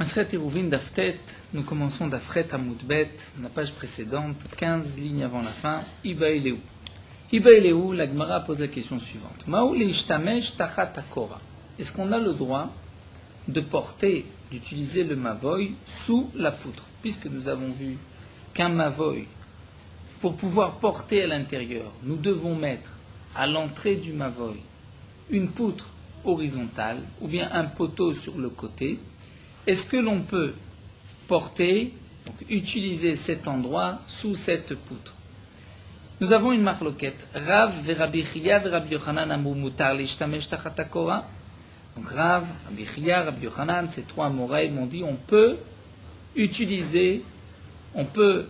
Masret Eruvin Daftet, nous commençons d'Afret Amoudbet, la page précédente, 15 lignes avant la fin, Iba Eleu. Iba Eleu, la Gemara pose la question suivante. Maou leishtamesh tachat akora. Est-ce qu'on a le droit de porter, d'utiliser le mavoy sous la poutre? Puisque nous avons vu qu'un mavoy, pour pouvoir porter à l'intérieur, nous devons mettre à l'entrée du mavoy une poutre horizontale ou bien un poteau sur le côté. Est-ce que l'on peut porter, donc utiliser cet endroit sous cette poutre? Nous avons une marloquette. Rav verabi Chia verabi Yochanan amru mutar leishtamesh tachat hakora. Donc Rav, Rabbi Chia, Rabbi Yochanan, ces trois Amoraïm m'ont dit on peut utiliser, on peut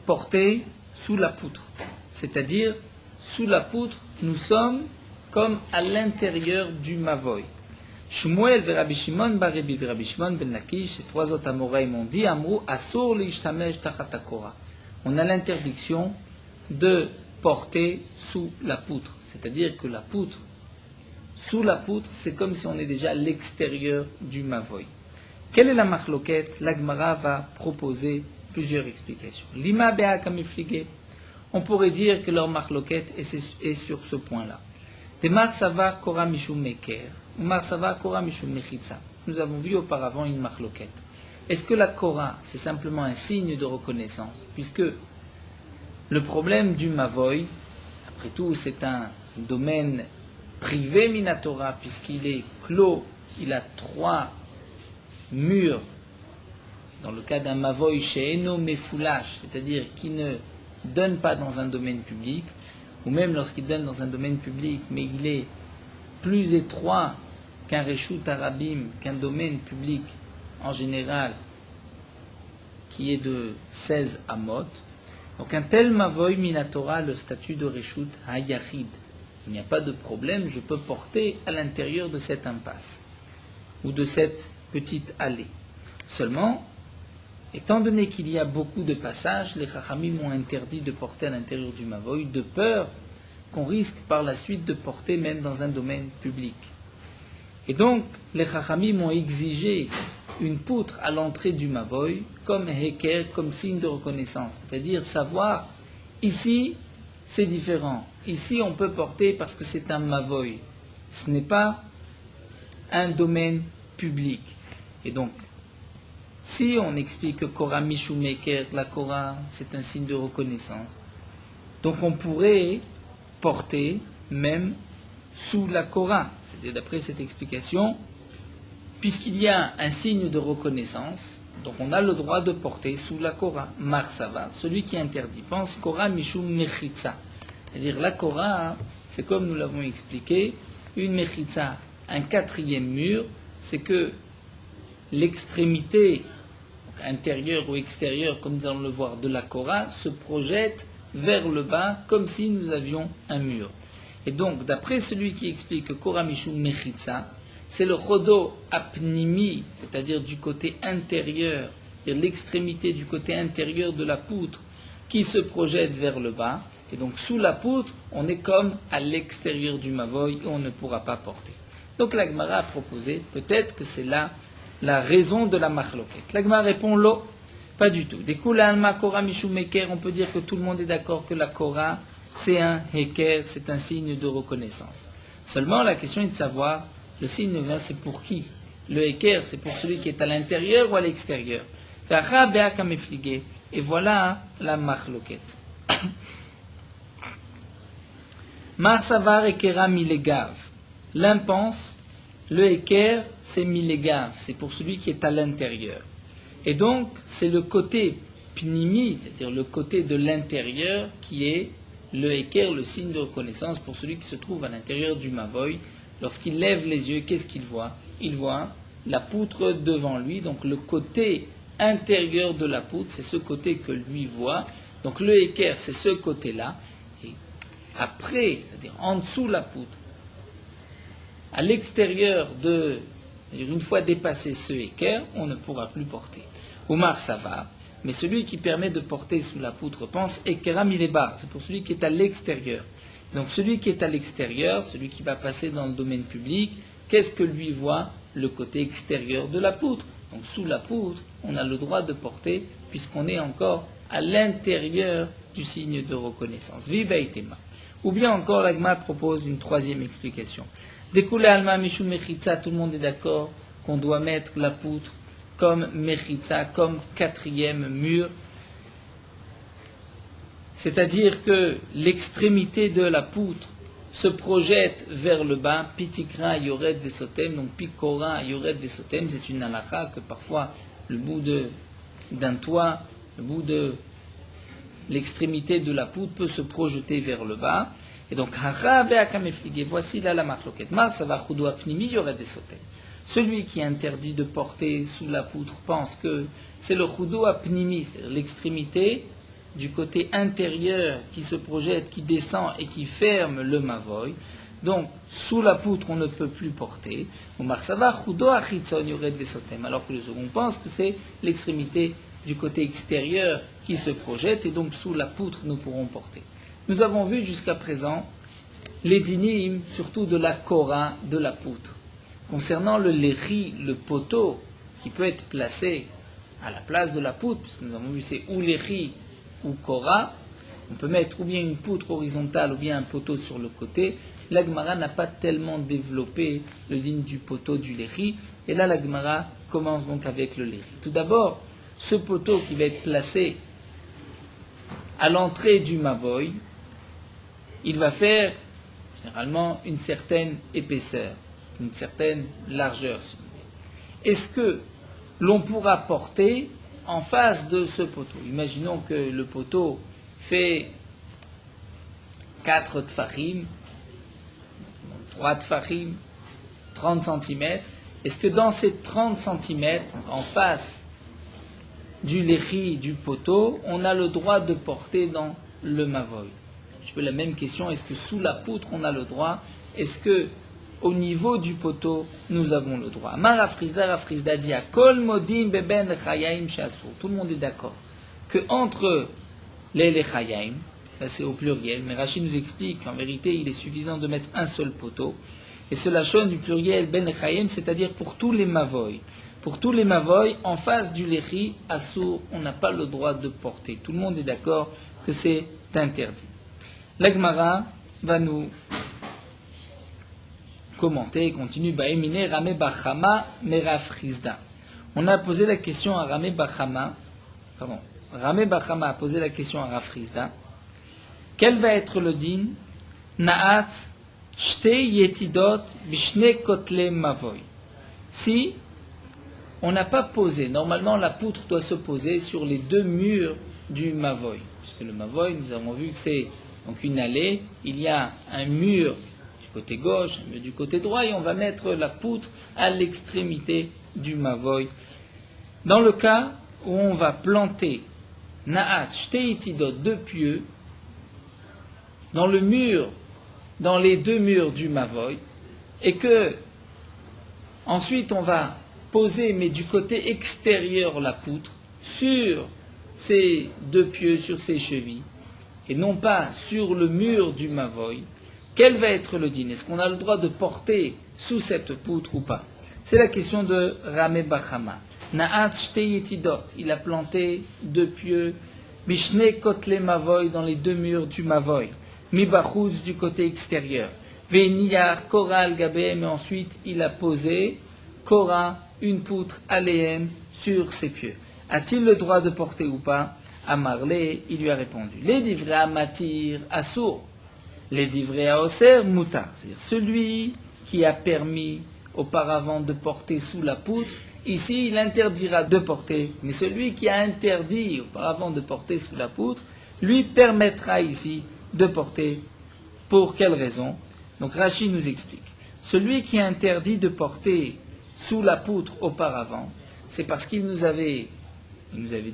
porter sous la poutre. C'est-à-dire, sous la poutre, nous sommes comme à l'intérieur du mavoy. Shmuel verabi Shimon bar Rebi verabi Shimon ben Lakish, ces trois autres Amoraïm m'ont dit amru asur leishtamesh tachat hakora. On a l'interdiction de porter sous la poutre. C'est-à-dire que la poutre, sous la poutre, c'est comme si on est déjà à l'extérieur du mavoy. Quelle est la marloquette? La Gemara va proposer plusieurs explications. Lima bea kamiflige. On pourrait dire que leur marloquette est sur ce point-là. De marsava kora mishum meker, ou marsava kora mishum mechitza. Nous avons vu auparavant une marloquette. Est-ce que la kora, c'est simplement un signe de reconnaissance? Puisque le problème du mavoy, après tout, c'est un domaine privé minatora, puisqu'il est clos, il a 3 murs, dans le cas d'un mavoy chez Eno Mefoulash, c'est-à-dire qui ne donne pas dans un domaine public, ou même lorsqu'il donne dans un domaine public, mais il est plus étroit qu'un Reshut Arabim, qu'un domaine public en général, qui est de 16 amot. Donc un tel mavoy minatora, le statut de Reshut Hayachid. Il n'y a pas de problème, je peux porter à l'intérieur de cette impasse ou de cette petite allée. Seulement, étant donné qu'il y a beaucoup de passages, les Chachamim ont interdit de porter à l'intérieur du mavoy, de peur qu'on risque par la suite de porter même dans un domaine public. Et donc, les Chachamim ont exigé une poutre à l'entrée du mavoy comme heker, comme signe de reconnaissance. C'est-à-dire savoir, ici, c'est différent. Ici, on peut porter parce que c'est un mavoy. Ce n'est pas un domaine public. Et donc, si on explique que Korah Mishum Meker, la Korah, c'est un signe de reconnaissance, donc on pourrait porter même sous la Korah. C'est-à-dire, d'après cette explication, puisqu'il y a un signe de reconnaissance, donc on a le droit de porter sous la Korah. Marsava, celui qui interdit, pense Korah Mishum Mechitza. C'est-à-dire la Korah, c'est comme nous l'avons expliqué, une Mechitza, un 4e mur, c'est que l'extrémité intérieure ou extérieure, comme nous allons le voir, de la Korah, se projette vers le bas, comme si nous avions un mur. Et donc, d'après celui qui explique que Korah Mishum Mechitza, c'est le chodo apnimi, c'est-à-dire du côté intérieur, c'est-à-dire l'extrémité du côté intérieur de la poutre qui se projette vers le bas. Et donc, sous la poutre, on est comme à l'extérieur du mavoy et on ne pourra pas porter. Donc, la Gemara a proposé, peut-être que c'est là la raison de la marloquette. La Gemara répond, lo, pas du tout. Des coups, la alma kora mishum heker, on peut dire que tout le monde est d'accord que la kora, c'est un heker, c'est un signe de reconnaissance. Seulement, la question est de savoir, le signe, c'est pour qui? Le heker, c'est pour celui qui est à l'intérieur ou à l'extérieur. Et voilà la marloquette. Marsavar ekera milegav. L'un pense, le heker, c'est milegav, c'est pour celui qui est à l'intérieur. Et donc, c'est le côté pnimi, c'est-à-dire le côté de l'intérieur, qui est le heker, le signe de reconnaissance pour celui qui se trouve à l'intérieur du mavoy. Lorsqu'il lève les yeux, qu'est-ce qu'il voit? Il voit la poutre devant lui, donc le côté intérieur de la poutre, c'est ce côté que lui voit. Donc le heker, c'est ce côté-là. Et après, c'est-à-dire en dessous la poutre, à l'extérieur une fois dépassé ce heker, on ne pourra plus porter. Omar Sava, mais celui qui permet de porter sous la poutre pense Ekera Milebar, c'est pour celui qui est à l'extérieur. Donc celui qui est à l'extérieur, celui qui va passer dans le domaine public, Qu'est-ce que lui voit le côté extérieur de la poutre? Donc sous la poutre, on a le droit de porter, puisqu'on est encore à l'intérieur du signe de reconnaissance. Viva itema. Ou bien encore, l'Agma propose une troisième explication. Découlé alma mishum mechitza, tout le monde est d'accord qu'on doit mettre la poutre comme mechitza, comme quatrième mur. C'est-à-dire que l'extrémité de la poutre se projette vers le bas, pitikra yored vesotem, donc pikora yored vesotem, c'est une halakha que parfois le bout d'un toit, le bout de l'extrémité de la poutre peut se projeter vers le bas. Et donc, voici là la marloquette. Celui qui interdit de porter sous la poutre pense que c'est le chudo apnimi, c'est l'extrémité du côté intérieur qui se projette, qui descend et qui ferme le mavoy. Donc, sous la poutre, on ne peut plus porter. Alors que le second pense que c'est l'extrémité du côté extérieur qui se projette, et donc sous la poutre, nous pourrons porter. Nous avons vu jusqu'à présent les dinim, surtout de la kora, de la poutre. Concernant le léri, le poteau, qui peut être placé à la place de la poutre, puisque nous avons vu c'est ou léri ou kora, on peut mettre ou bien une poutre horizontale ou bien un poteau sur le côté. La Gemara n'a pas tellement développé le digne du poteau du léri, et là la Gemara commence donc avec le léri. Tout d'abord, ce poteau qui va être placé à l'entrée du mavoy, il va faire généralement une certaine épaisseur, une certaine largeur, si vous voulez. Est-ce que l'on pourra porter en face de ce poteau? Imaginons que le poteau fait 4 tfachim, 3 tfachim, 30 cm. Est-ce que dans ces 30 cm, en face du léchi, du poteau, on a le droit de porter dans le mavoy? Je pose la même question, est-ce que sous la poutre on a le droit? Est-ce que au niveau du poteau nous avons le droit? Rafrizda dit à kol modim beben lechayaim she'asur. Tout le monde est d'accord que entre les lechayaim, là c'est au pluriel, mais Rashi nous explique qu'en vérité il est suffisant de mettre un seul poteau, et cela sonne du pluriel ben lechayaim, c'est-à-dire pour tous les mavoy. Pour tous les mavoy, en face du léchi, assour, on n'a pas le droit de porter. Tout le monde est d'accord que c'est interdit. La Gemara va nous commenter et continue. Ba'emine Rame Bachama Merafrizda. On a posé la question à Rame Bachama. Rame Bachama a posé la question à Rafrizda. Quel va être le din? Naatz Shte Yetidot Bishne Kotle Mavoy. Si on n'a pas posé, normalement la poutre doit se poser sur les 2 murs du mavoy. Puisque le mavoy, nous avons vu que c'est donc une allée, il y a un mur du côté gauche, un mur du côté droit, et on va mettre la poutre à l'extrémité du mavoy. Dans le cas où on va planter Naat Shteitidot 2 pieux dans le mur, dans les 2 murs du mavoy, et que ensuite on va poser, mais du côté extérieur, la poutre sur ces 2 pieux, sur ces chevilles, et non pas sur le mur du mavoy, quel va être le din? Est-ce qu'on a le droit de porter sous cette poutre ou pas? C'est la question de Rame Bachama. Naat Shteyetidot, il a planté 2 pieux, Bishne Kotle Mavoy, dans les 2 murs du mavoy, Mibachuz, du côté extérieur, Veniyar Koral Gabé, mais ensuite il a posé Kora, une poutre aléem sur ses pieux. A-t-il le droit de porter ou pas? Amarlé, il lui a répondu. Les divrei amatir assour, les divrei aoser mutar. C'est-à-dire celui qui a permis auparavant de porter sous la poutre, ici il interdira de porter. Mais celui qui a interdit auparavant de porter sous la poutre, lui permettra ici de porter. Pour quelle raison? Donc Rashi nous explique. Celui qui a interdit de porter sous la poutre auparavant, c'est parce qu'il nous avait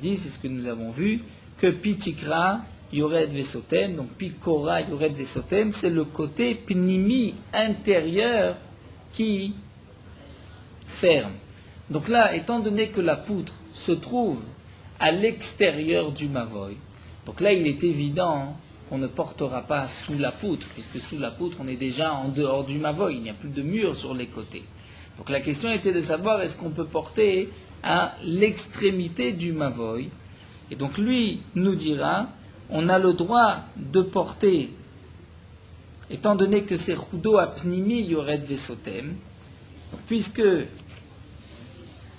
dit, c'est ce que nous avons vu, que Pitikra Yored Vesotem, donc Pikora Yored Vesotem, c'est le côté pnimi intérieur qui ferme. Donc là, étant donné que la poutre se trouve à l'extérieur du mavoy, donc là il est évident qu'on ne portera pas sous la poutre, puisque sous la poutre, on est déjà en dehors du mavoy, il n'y a plus de mur sur les côtés. Donc la question était de savoir est-ce qu'on peut porter à l'extrémité du mavoy. Et donc lui nous dira, on a le droit de porter, étant donné que c'est Rudo Apnimi Yored Vesotem, puisque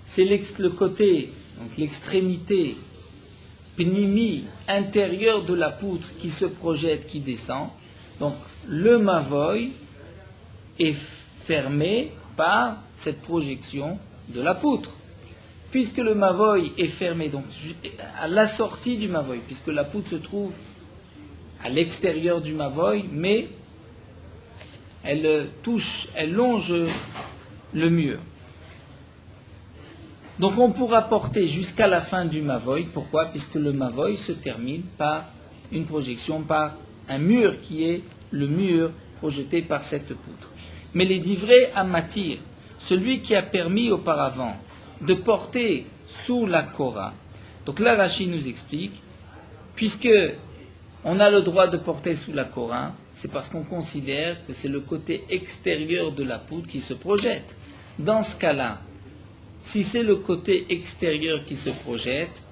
c'est le côté, donc l'extrémité Pnimi, intérieure de la poutre qui se projette, qui descend, donc le mavoy est fermé par cette projection de la poutre. Puisque le mavoy est fermé, donc à la sortie du mavoy, puisque la poutre se trouve à l'extérieur du mavoy, mais elle longe le mur. Donc on pourra porter jusqu'à la fin du mavoy. Pourquoi? Puisque le mavoy se termine par une projection, par un mur qui est le mur projeté par cette poutre. Mais les divrei amatir, celui qui a permis auparavant de porter sous la Korah. Donc là, Rashi nous explique, puisque on a le droit de porter sous la Korah, c'est parce qu'on considère que c'est le côté extérieur de la poutre qui se projette. Dans ce cas-là, si c'est le côté extérieur qui se projette,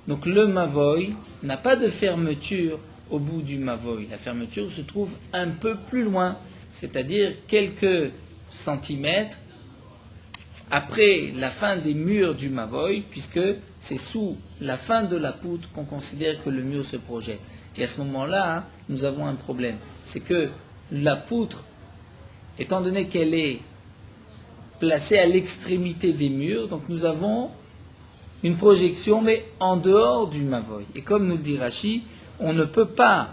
donc le mavoy n'a pas de fermeture au bout du mavoy. La fermeture se trouve un peu plus loin, c'est-à-dire quelques centimètres après la fin des murs du mavoy, puisque c'est sous la fin de la poutre qu'on considère que le mur se projette. Et à ce moment-là, nous avons un problème. C'est que la poutre, étant donné qu'elle est placée à l'extrémité des murs, donc nous avons une projection, mais en dehors du mavoy. Et comme nous le dit Rashi, on ne peut pas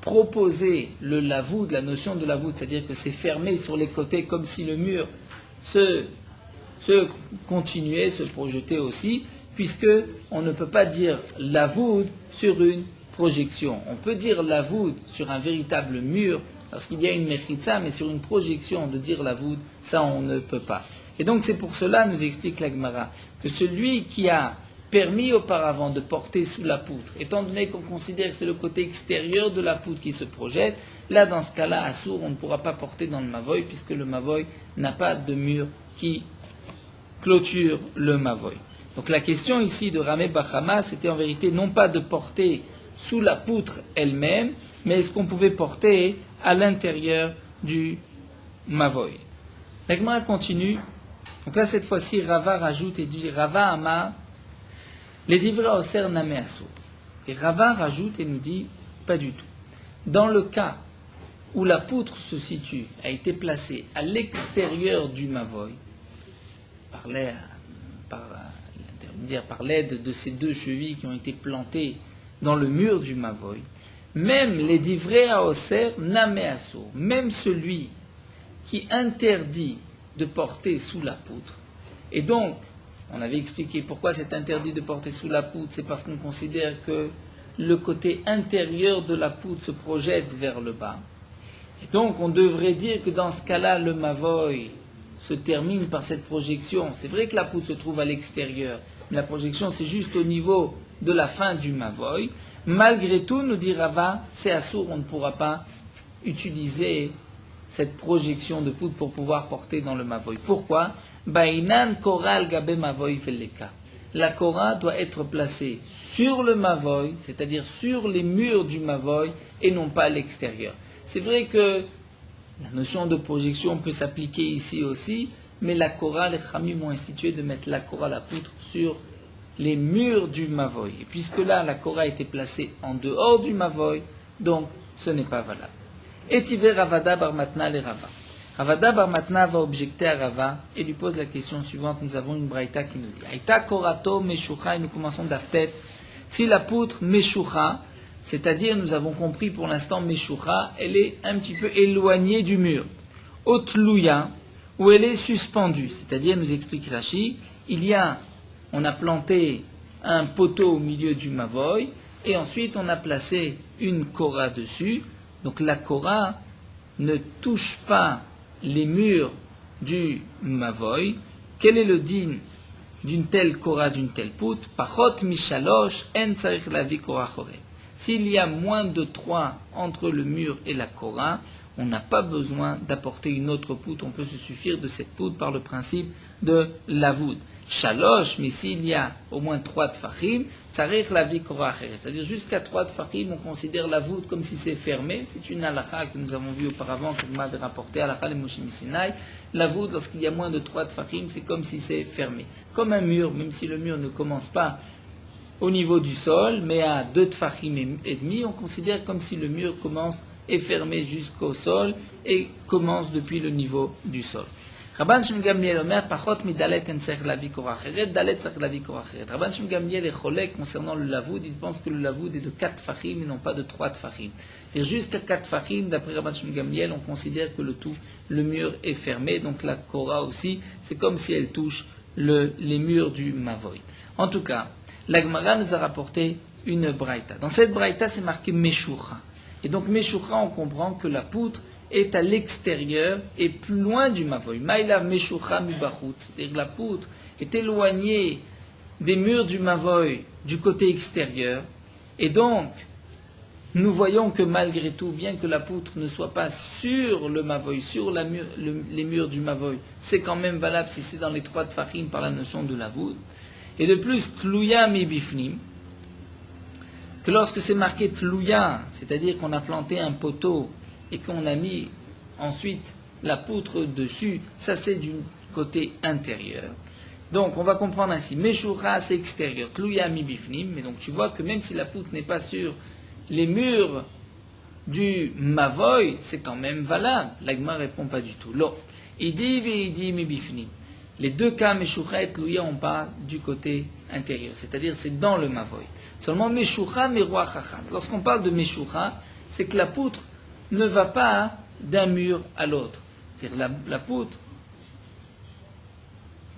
proposer le lavoud, la notion de lavoud, c'est-à-dire que c'est fermé sur les côtés comme si le mur se continuer, se projeter aussi, puisque on ne peut pas dire lavoud sur une projection. On peut dire lavoud sur un véritable mur, lorsqu'il y a une mechitza, mais sur une projection de dire lavoud, ça on ne peut pas. Et donc c'est pour cela, nous explique la Gemara, que celui qui a permis auparavant de porter sous la poutre, étant donné qu'on considère que c'est le côté extérieur de la poutre qui se projette, là dans ce cas-là, à Sour, on ne pourra pas porter dans le mavoy, puisque le mavoy n'a pas de mur qui clôture le mavoy. Donc la question ici de Ramé Bachama, c'était en vérité non pas de porter sous la poutre elle-même, mais est-ce qu'on pouvait porter à l'intérieur du mavoy. La Gemara continue. Donc là, cette fois-ci, Rava rajoute et dit Rava Amar, les divrei oser name asur. Et Rava rajoute et nous dit pas du tout. Dans le cas où la poutre se situe, a été placée à l'extérieur du mavoy, par l'aide de ces deux chevilles qui ont été plantées dans le mur du mavoy, même les divrei oser name asur, même celui qui interdit de porter sous la poutre. Et donc, on avait expliqué pourquoi c'est interdit de porter sous la poutre, c'est parce qu'on considère que le côté intérieur de la poutre se projette vers le bas. Et donc, on devrait dire que dans ce cas-là, le mavoy se termine par cette projection. C'est vrai que la poutre se trouve à l'extérieur, mais la projection, c'est juste au niveau de la fin du mavoy. Malgré tout, nous dit Rava, c'est assour, on ne pourra pas utiliser cette projection de poutre pour pouvoir porter dans le mavoy. Pourquoi? Bainan koral gabe mavoy veleka. La kora doit être placée sur le mavoy, c'est-à-dire sur les murs du mavoy, et non pas à l'extérieur. C'est vrai que la notion de projection peut s'appliquer ici aussi, mais la kora, les chamim ont institué de mettre la kora, la poutre, sur les murs du mavoy. Et puisque là, la kora a été placée en dehors du mavoy, donc ce n'est pas valable. Et Tivé Ravada bar Matna le Rava. Ravada bar Matna va objecter à Rava et lui pose la question suivante. Nous avons une braïta qui nous dit Aïta korato meshucha, et nous commençons d'aftet. Si la poutre meshucha, c'est-à-dire nous avons compris pour l'instant meshucha, elle est un petit peu éloignée du mur. Otlouya, où elle est suspendue, c'est-à-dire nous explique Rashi, on a planté un poteau au milieu du mavoy et ensuite on a placé une kora dessus. Donc la kora ne touche pas les murs du mavoy. Quel est le din d'une telle kora, d'une telle poutre? Pachot mishalosh en tzarich lavi kora choreh. S'il y a moins de 3 entre le mur et la Korah, on n'a pas besoin d'apporter une autre poutre, on peut se suffire de cette poutre par le principe de l'avoud. Shalosh, mais s'il y a au moins 3 tfachim, tsarich lavi korah acheret. C'est-à-dire jusqu'à 3 tfachim, on considère l'avoud comme si c'est fermé. C'est une halakha que nous avons vue auparavant, que m'a rapporté halakha le Moshe Misinaï. L'avoud, lorsqu'il y a moins de 3 tfachim, c'est comme si c'est fermé. Comme un mur, même si le mur ne commence pas au niveau du sol, mais à 2 tfachim et demi, on considère comme si le mur est fermé jusqu'au sol et commence depuis le niveau du sol. Rabban Shimon Gamliel Omer, Pachot midalet en tzarich lavi korah acheret, dalet tzarich lavi korah acheret. Rabban Shimon Gamliel est cholek concernant le lavoud, il pense que le lavoud est de 4 tfachim et non pas de 3 tfachim. Et jusqu'à 4 tfachim, d'après Rabban Shimon Gamliel, on considère que le mur est fermé, donc la korah aussi, c'est comme si elle touche les murs du mavoy. En tout cas, la Gemara nous a rapporté une braïta. Dans cette braïta, c'est marqué Meshucha. Et donc Meshucha, on comprend que la poutre est à l'extérieur et plus loin du mavoy. Maïla Meshucha mibachut, c'est-à-dire que la poutre est éloignée des murs du mavoy du côté extérieur. Et donc, nous voyons que malgré tout, bien que la poutre ne soit pas sur le mavoy, sur les murs du mavoy, c'est quand même valable si c'est dans les 3 tfachim par la notion de la voûte. Et de plus, tluya mi bifnim, que lorsque c'est marqué tluya, c'est-à-dire qu'on a planté un poteau et qu'on a mis ensuite la poutre dessus, ça c'est du côté intérieur. Donc on va comprendre ainsi, Meshucha c'est extérieur, tluya mi bifnim, mais donc tu vois que même si la poutre n'est pas sur les murs du mavoy, c'est quand même valable. L'agma répond pas du tout. Lo, idi ve'idi mi bifnim. Les 2 cas, Meshucha et Tluya, on parle du côté intérieur, c'est-à-dire c'est dans le mavoy. Seulement Meshucha, Meruach Chacham. Lorsqu'on parle de Meshucha, c'est que la poutre ne va pas d'un mur à l'autre. C'est-à-dire la poutre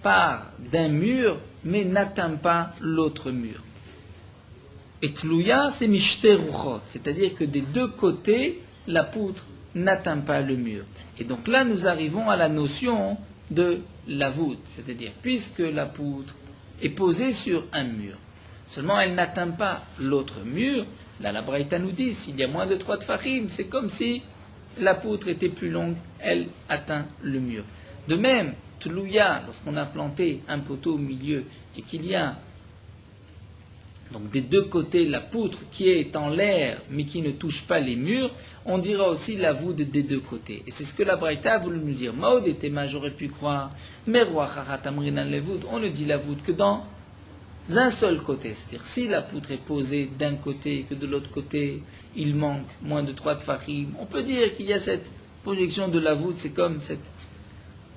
part d'un mur, mais n'atteint pas l'autre mur. Et Tluya, c'est Mishte Ruchot, c'est-à-dire que des 2 côtés, la poutre n'atteint pas le mur. Et donc là, nous arrivons à la notion de la voûte, c'est-à-dire puisque la poutre est posée sur un mur, seulement elle n'atteint pas l'autre mur, là la Braïta nous dit, s'il y a moins de 3 tfachim, c'est comme si la poutre était plus longue, elle atteint le mur. De même, Tluya, lorsqu'on a planté un poteau au milieu et qu'il y a donc des 2 côtés la poutre qui est en l'air mais qui ne touche pas les murs, on dira aussi la voûte des 2 côtés. Et c'est ce que la Braïta a voulu nous dire. Maod et Tema, j'aurais pu croire, mais on ne dit la voûte que dans un seul côté. C'est-à-dire si la poutre est posée d'un côté et que de l'autre côté il manque moins de 3 tfachim, on peut dire qu'il y a cette projection de la voûte, c'est comme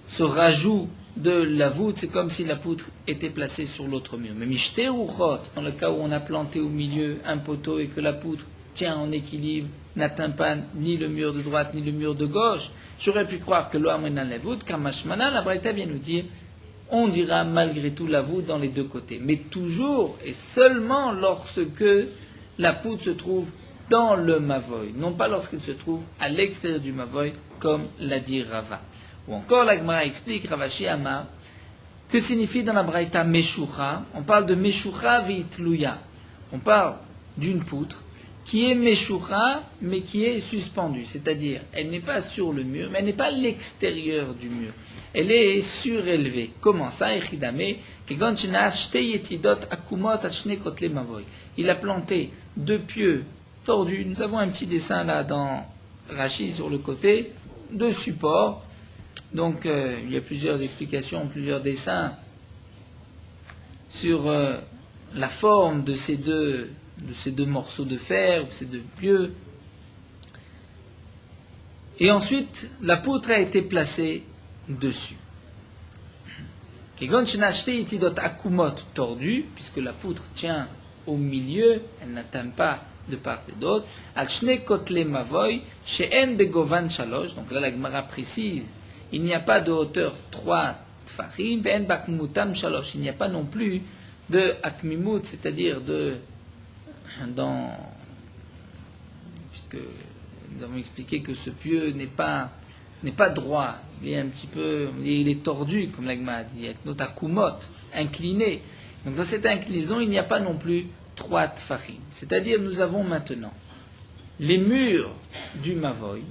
ce rajout de la voûte, c'est comme si la poutre était placée sur l'autre mur. Mais Mishte Ruchot, dans le cas où on a planté au milieu un poteau et que la poutre tient en équilibre, n'atteint pas ni le mur de droite ni le mur de gauche, j'aurais pu croire que l'Oamrenan la voûte, Kamashmana, la Braïta vient nous dire, on dira malgré tout la voûte dans les 2 côtés. Mais toujours et seulement lorsque la poutre se trouve dans le mavoy, non pas lorsqu'elle se trouve à l'extérieur du mavoy, comme l'a dit Rava. Ou encore, la Gemara explique, Ravashi Amar, que signifie dans la Braïta Meshucha. On parle de Meshucha Vitluya. On parle d'une poutre qui est Meshucha, mais qui est suspendue. C'est-à-dire, elle n'est pas sur le mur, mais elle n'est pas à l'extérieur du mur. Elle est surélevée. Comment ça? Il a planté 2 pieux tordus. Nous avons un petit dessin là dans Rashi sur le côté, 2 supports. Donc, il y a plusieurs explications, plusieurs dessins sur la forme de ces deux morceaux de fer, ces 2 pieux. Et ensuite, la poutre a été placée dessus. Tordu, puisque la poutre tient au milieu, elle n'atteint pas de part et d'autre. Donc là, la Gemara précise, il n'y a pas de hauteur 3 tfachim, il n'y a pas non plus de akmimut, c'est-à-dire puisque nous avons expliqué que ce pieu n'est pas droit, il est tordu, comme la Gemara dit, incliné. Donc dans cette inclinaison, il n'y a pas non plus 3 tfachim. C'est-à-dire, nous avons maintenant les murs du Mavoy,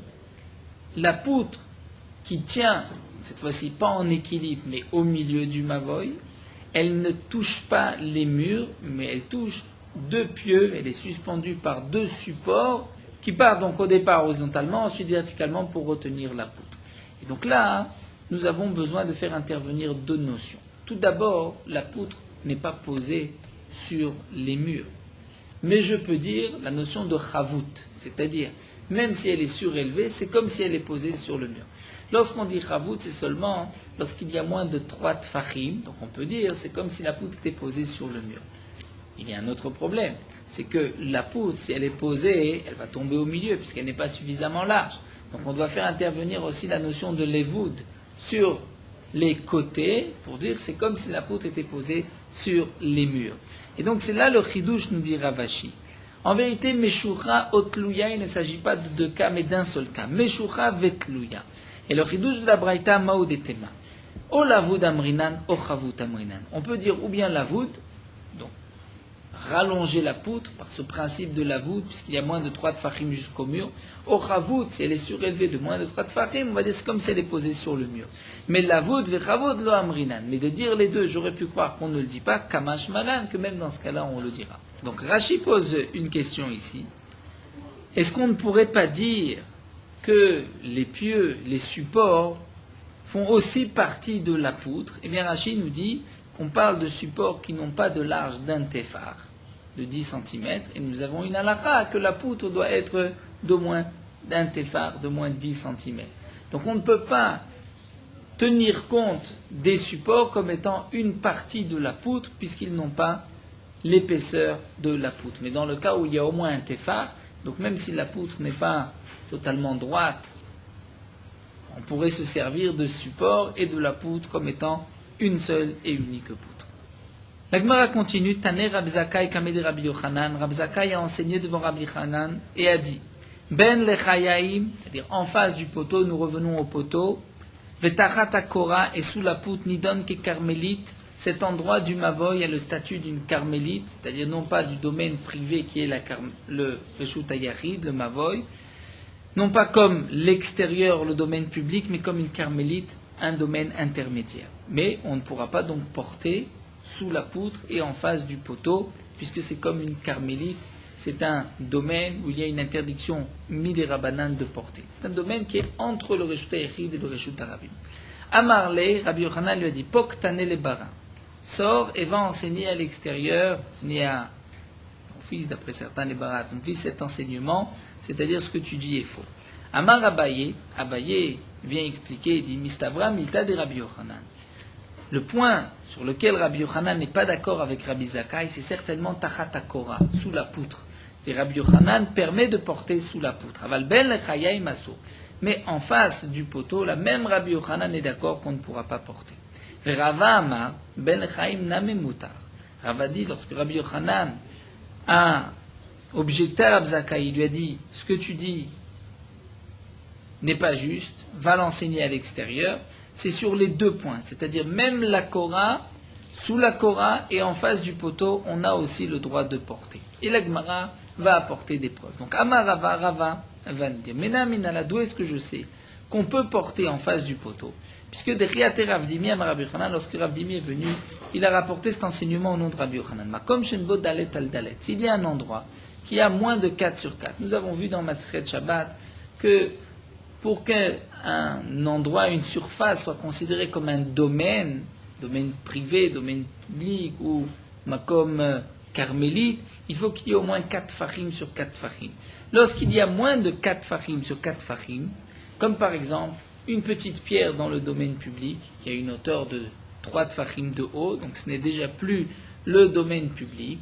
la poutre qui tient, cette fois-ci pas en équilibre, mais au milieu du Mavoy, elle ne touche pas les murs, mais elle touche 2 pieux, elle est suspendue par 2 supports qui partent donc au départ horizontalement, ensuite verticalement pour retenir la poutre. Et donc là, nous avons besoin de faire intervenir 2 notions. Tout d'abord, la poutre n'est pas posée sur les murs. Mais je peux dire la notion de chavout, c'est-à-dire, même si elle est surélevée, c'est comme si elle est posée sur le mur. Lorsqu'on dit chavout, c'est seulement lorsqu'il y a moins de 3 tfachim, donc on peut dire c'est comme si la poutre était posée sur le mur. Il y a un autre problème, c'est que la poutre, si elle est posée, elle va tomber au milieu puisqu'elle n'est pas suffisamment large. Donc on doit faire intervenir aussi la notion de levoud sur les côtés pour dire que c'est comme si la poutre était posée sur les murs. Et donc c'est là le chidouche, nous dit Ravashi. En vérité, Meshura otluya, il ne s'agit pas de 2 cas, mais d'un seul cas. Meshura vetluya. Et le chidouche de la Braïta, maoudetema. O lavoud amrinan, o chavut amrinan. On peut dire ou bien lavoud, donc rallonger la poutre par ce principe de lavoud, puisqu'il y a moins de 3 tfachim jusqu'au mur. O chavut, si elle est surélevée de moins de 3 tfachim, on va dire c'est comme si elle est posée sur le mur. Mais lavoud ve chavut lo amrinan. Mais de dire les deux, j'aurais pu croire qu'on ne le dit pas, kamash malan, que même dans ce cas-là, on le dira. Donc Rashi pose une question ici. Est-ce qu'on ne pourrait pas dire que les pieux, les supports, font aussi partie de la poutre? Eh bien Rashi nous dit qu'on parle de supports qui n'ont pas de large d'un téphar, de 10 cm, et nous avons une halakha que la poutre doit être d'au moins d'un téphar, de moins 10 cm. Donc on ne peut pas tenir compte des supports comme étant une partie de la poutre, puisqu'ils n'ont pas l'épaisseur de la poutre. Mais dans le cas où il y a au moins un téphar, donc même si la poutre n'est pas totalement droite, on pourrait se servir de support et de la poutre comme étant une seule et unique poutre. La Gemara continue, Taner Rab Zakai Kamed Rabbi Yochanan. Rab Zakai a enseigné devant Rabbi Yochanan et a dit, Ben lechayaim, c'est-à-dire en face du poteau, nous revenons au poteau, Vetachat Akora, et sous la poutre Nidon ke carmélite. Cet endroit du Mavoy a le statut d'une carmélite, c'est-à-dire non pas du domaine privé qui est le Reshut HaYachid, le Mavoy, non pas comme l'extérieur, le domaine public, mais comme une carmélite, un domaine intermédiaire. Mais on ne pourra pas donc porter sous la poutre et en face du poteau, puisque c'est comme une carmélite, c'est un domaine où il y a une interdiction midérabanan de porter. C'est un domaine qui est entre le Reshut HaYachid et le Reshut HaRabim. Amarle, Rabbi Yochanan lui a dit, Pok tane le bara. Sors et va enseigner à l'extérieur, enseigner à ton fils, d'après certains les barat, ton fils cet enseignement, c'est-à-dire ce que tu dis est faux. Amar Abaye, Abaye vient expliquer, il dit Mistavra milta de Rabbi Yochanan. Le point sur lequel Rabbi Yochanan n'est pas d'accord avec Rabbi Zakai, c'est certainement Tachat Akora, sous la poutre. C'est Rabbi Yochanan permet de porter sous la poutre. Aval ben lechayai maso. Mais en face du poteau, la même Rabbi Yochanan est d'accord qu'on ne pourra pas porter. Rava Amar, Ben Chaim Name Mutar. Rava dit, lorsque Rabbi Yochanan a objecté à Rab Zakai, il lui a dit, ce que tu dis n'est pas juste, va l'enseigner à l'extérieur, c'est sur les 2 points, c'est-à-dire même la Korah, sous la Korah et en face du poteau, on a aussi le droit de porter. Et la Gemara va apporter des preuves. Donc Amar Rava va nous dire, Mena, d'où est-ce que je sais qu'on peut porter en face du poteau? Puisque derrière Ravdimi à Rabbi Yochanan, lorsque Ravdimi est venu, il a rapporté cet enseignement au nom de Rabbi Yochanan. Makom shenbo dalet al dalet. S'il y a un endroit qui a moins de 4 sur 4, nous avons vu dans Masechet Shabbat que pour qu'un endroit, une surface soit considérée comme un domaine privé, domaine public ou makom carmélite, il faut qu'il y ait au moins 4 fachim sur 4 fachim. Lorsqu'il y a moins de 4 fachim sur 4 fachim, comme par exemple une petite pierre dans le domaine public, qui a une hauteur de 3 tfachim de haut, donc ce n'est déjà plus le domaine public,